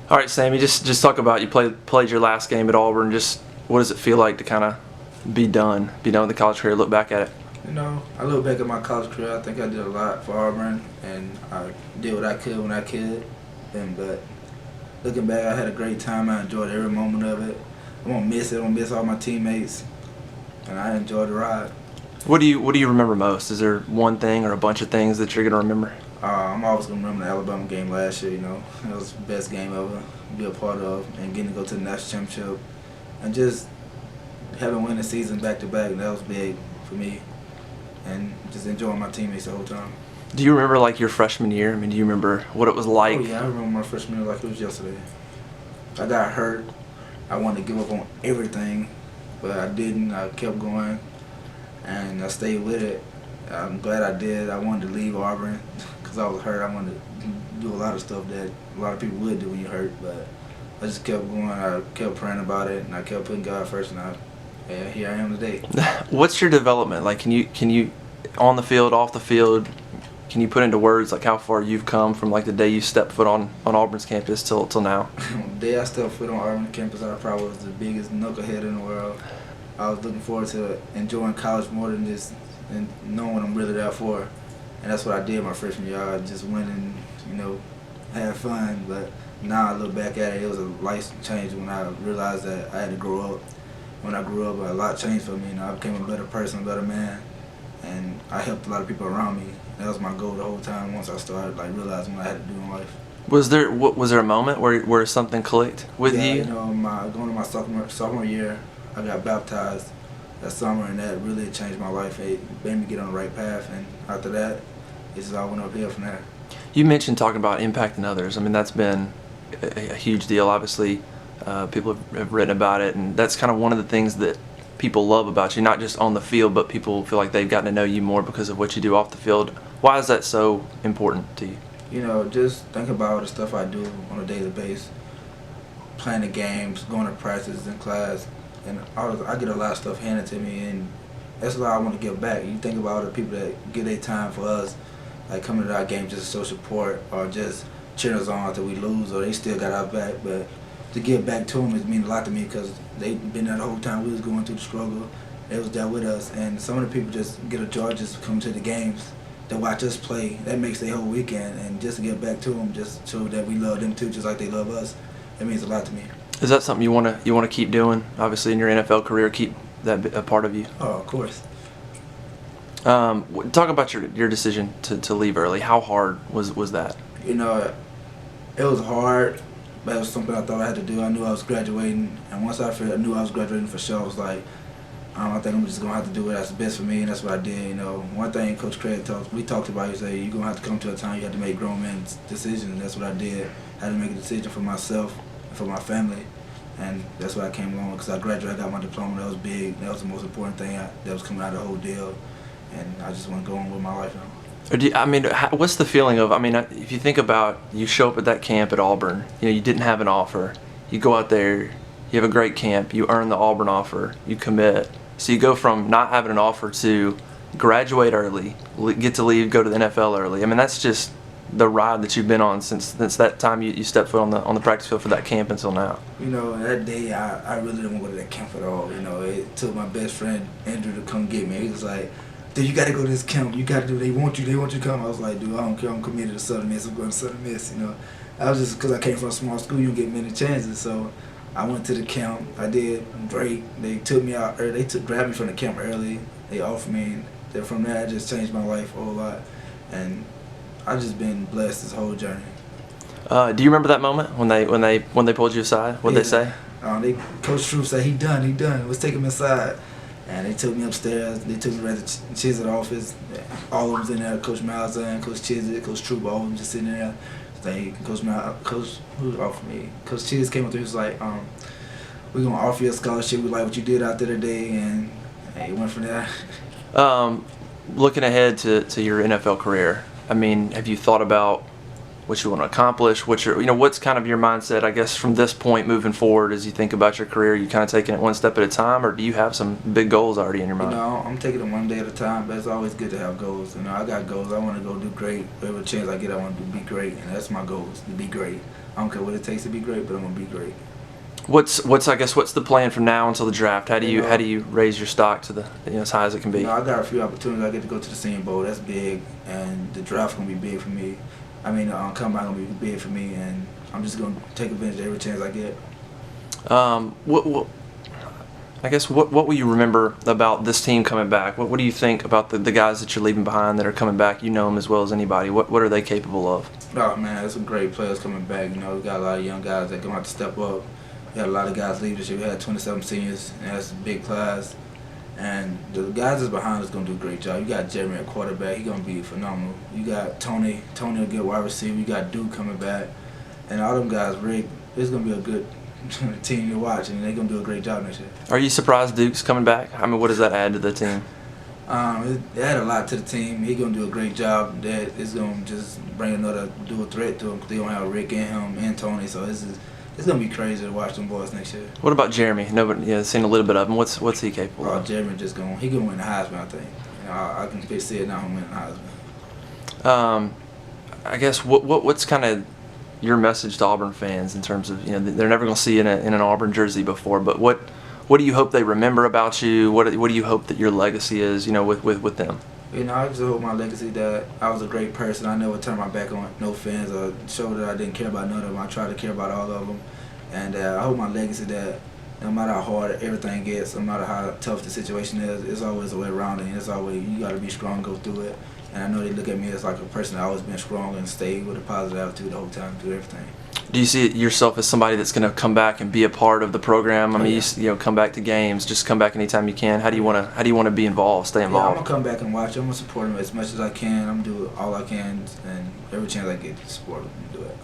All right, Sammie, just talk about you played your last game at Auburn. Just what does it feel like to kind of be done with the college career? Look back at it. I look back at my college career. I think I did a lot for Auburn, and I did what I could when I could. But looking back, I had a great time. I enjoyed every moment of it. I won't miss it. I won't miss all my teammates, and I enjoyed the ride. What do you remember most? Is there one thing or a bunch of things that you're gonna remember? I'm always gonna remember the Alabama game last year. It was the best game ever to be a part of, and getting to go to the national championship, and just having win the season back to back. That was big for me, and just enjoying my teammates the whole time. Do you remember like your freshman year? I mean, do you remember what it was like? Oh yeah, I remember my freshman year like it was yesterday. I got hurt. I wanted to give up on everything, but I didn't. I kept going, and I stayed with it. I'm glad I did. I wanted to leave Auburn because I was hurt. I wanted to do a lot of stuff that a lot of people would do when you're hurt, but I just kept going. I kept praying about it, and I kept putting God first, and here I am today. What's your development like? Can you on the field, off the field? Can you put into words like how far you've come from like the day you stepped foot on Auburn's campus till now? The day I stepped foot on Auburn campus, I probably was the biggest knucklehead in the world. I was looking forward to enjoying college more than just and knowing what I'm really there for. And that's what I did my freshman year. I just went and, had fun. But now I look back at it, it was a life change when I realized that I had to grow up. When I grew up, a lot changed for me. I became a better person, a better man. And I helped a lot of people around me. That was my goal the whole time once I started realizing what I had to do in life. Was there a moment where something clicked with you? Going to my sophomore year, I got baptized that summer, and that really changed my life. It made me get on the right path, and after that, it just all went uphill from there. You mentioned talking about impacting others. I mean, that's been a huge deal. Obviously, people have written about it, and that's kind of one of the things that people love about you, not just on the field, but people feel like they've gotten to know you more because of what you do off the field. Why is that so important to you? Just think about the stuff I do on a daily basis, playing the games, going to practice and class, and I get a lot of stuff handed to me, and that's why I want to give back. You think about all the people that give their time for us, like coming to our game just to show support or just cheering us on until we lose, or they still got our back. But to give back to them, it means a lot to me because they've been there the whole time we was going through the struggle. They was there with us, and some of the people just get a joy just to come to the games to watch us play. That makes their whole weekend, and just to give back to them, just show that we love them too, just like they love us. It means a lot to me. Is that something you want to keep doing? Obviously, in your NFL career, keep that a part of you. Oh, of course. Talk about your decision to leave early. How hard was that? It was hard, but it was something I thought I had to do. I knew I was graduating, and once I knew I was graduating for sure, I was like, I think I'm just gonna have to do what's best for me, and that's what I did. One thing Coach Craig we talked about, he said, you're gonna have to come to a time you have to make grown men's decisions, and that's what I did. I had to make a decision for myself and for my family, and that's why I came along, because I graduated, I got my diploma. That was big. That was the most important thing that was coming out of the whole deal, and I just want to go on with my life now. What's the feeling of? If you think about, you show up at that camp at Auburn. You didn't have an offer. You go out there, you have a great camp. You earn the Auburn offer. You commit. So you go from not having an offer to graduate early, get to leave, go to the NFL early. That's just the ride that you've been on since that time you stepped foot on the practice field for that camp until now. That day I really didn't go to that camp at all. It took my best friend Andrew to come get me. He was like, dude, you got to go to this camp. You got to do. They want you to come. I was like, dude, I don't care. I'm committed to Southern Miss. I'm going to Southern Miss. I was just because I came from a small school, you don't get many chances. So I went to the camp. I did great. They took me out early. They grabbed me from the camp early. They offered me. And then from there, I just changed my life a whole lot. And I've just been blessed this whole journey. Do you remember that moment when they pulled you aside? What did they say? Coach Troop said, he done. Let's take him inside. And they took me upstairs. They took me right to Chislett office. All of them was in there. Coach Malzahn, Coach Chislett, Coach Troop, all of them just sitting there. Coach who offered me? Coach Chislett came up to me. He was like, we're going to offer you a scholarship. We like what you did out there today. And he went from there. Looking ahead to your NFL career, have you thought about what you want to accomplish, what's kind of your mindset, I guess, from this point moving forward as you think about your career? You kind of taking it one step at a time, or do you have some big goals already in your mind? I'm taking it one day at a time, but it's always good to have goals. I got goals. I want to go do great. Every chance I get, I want to be great, and that's my goals, to be great. I don't care what it takes to be great, but I'm gonna be great. What's the plan from now until the draft? How do you raise your stock to the as high as it can be? I got a few opportunities. I get to go to the Senior Bowl. That's big, and the draft's gonna be big for me. Combine gonna be big for me, and I'm just gonna take advantage of every chance I get. What will you remember about this team coming back? What do you think about the guys that you're leaving behind that are coming back? You know them as well as anybody. What are they capable of? Oh man, there's some great players coming back. We got a lot of young guys that gonna have to step up. We had a lot of guys leave this year. We had 27 seniors, and that's a big class. And the guys that's behind us gonna do a great job. You got Jeremy at quarterback. He's gonna be phenomenal. You got Tony a good wide receiver. You got Duke coming back, and all them guys. Rick, it's gonna be a good team to watch, and they're gonna do a great job next year. Are you surprised Duke's coming back? What does that add to the team? It add a lot to the team. He's gonna do a great job. That is gonna just bring another dual threat to him. They gonna have Rick and him and Tony, so it's gonna be crazy to watch them boys next year. What about Jeremy? Nobody, seen a little bit of him. What's he capable of? Jeremy he gonna win the Heisman, I think. I can see it now. Him winning the Heisman. I guess what's kind of your message to Auburn fans in terms of they're never gonna see you in an Auburn jersey before, but what do you hope they remember about you? What do you hope that your legacy is? With them. I just hope my legacy that I was a great person. I never turned my back on no fans or showed that I didn't care about none of them. I tried to care about all of them. And I hope my legacy that no matter how hard everything gets, no matter how tough the situation is, it's always a way around it. And it's always, you got to be strong, go through it. And I know they look at me as like a person that always been strong and stayed with a positive attitude the whole time through everything. Do you see yourself as somebody that's going to come back and be a part of the program? You come back to games, just come back anytime you can. How do you want to be involved, stay involved? I'm gonna come back and watch. I'm gonna support them as much as I can. I'm gonna do all I can, and every chance I get to support them, do it.